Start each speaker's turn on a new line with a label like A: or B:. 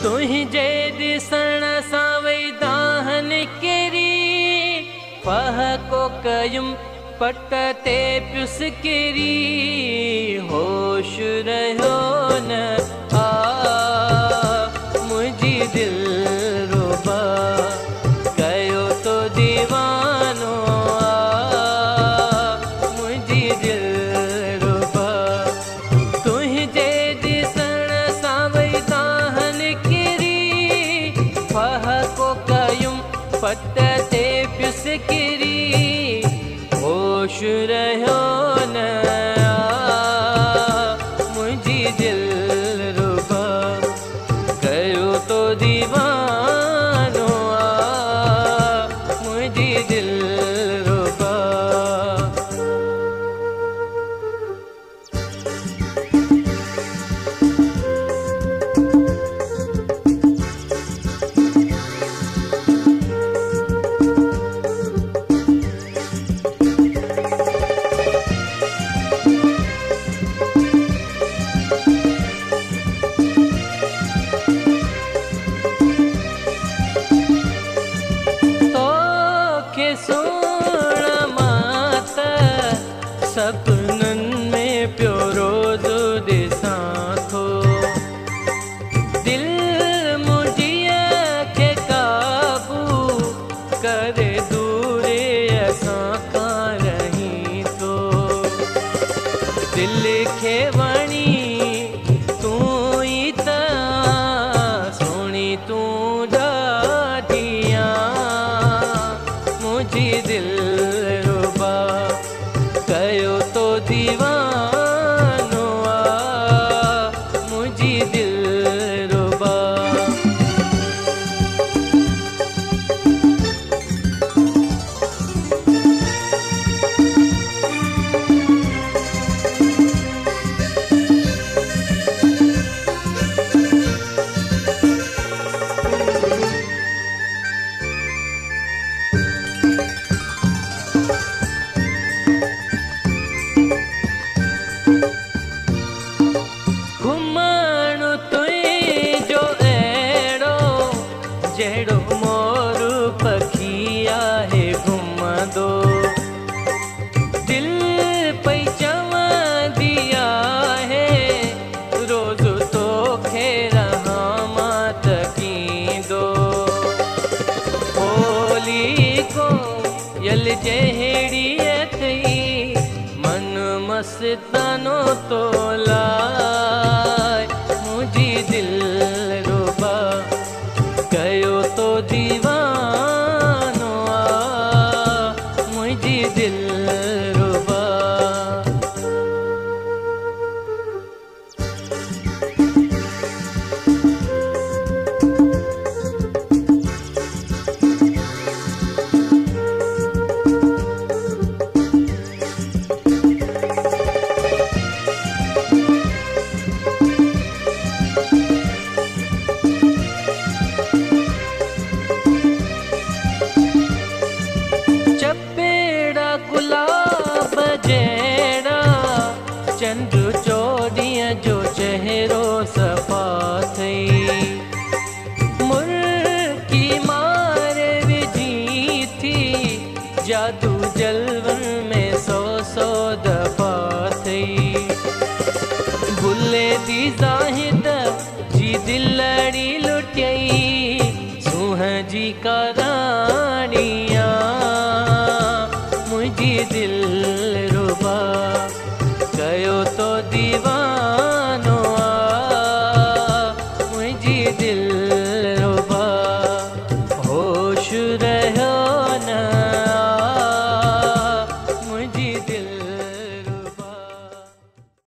A: तुझे दिसण सां वई दाहन किरी, पह को कयुम पट ते पियुस किरी, होश रहियो न आ मुंहिंजी दिलरुबा, कयो तो दीवानो आ मुंहिंजी दिलरुबा। तुझे दिसण सां वई दाहन किरी, पह को कयुम पट ते पियुस किरी, होश रहियो न आ मुंहिंजी दिलरुबा, कयो तो दीवानो आ मुंहिंजी दिलरुबा। सपनन में पियो रोज़ ॾिसां थो, दिल मुंहिंजीअ खे काबू करे दूरे असां खां रही थो। दिल खे वणी तूं ई त सोणी तूं ॾाढी मुंहिंजी दिलरुबा, कयो तो दीवानो आ मुंहिंजी दिलरुबा। जहिड़ो मोर पखी आहे घुमंदो, दिल पई चवंदी आहे रोज़ तोखे रहां मां तकींदो। होली को यल जहिड़ी अथई मन मस्तानो तो लाइ मुंहिंजी दिलरुबा, कयो तो दीवानो आ मुंहिंजी दिलरुबा। चंद्र चोॾीअ जो चहिरो सफ़ा थई, मुर्की मारे विझी थी जादू जलवन में सौ सौ दफ़ा थई। बुले दी ज़ाहिद जी दिलड़ी लुटियई सूंह जी कराणिया मुंहिंजी दिलरुबा, कयो तो दीवा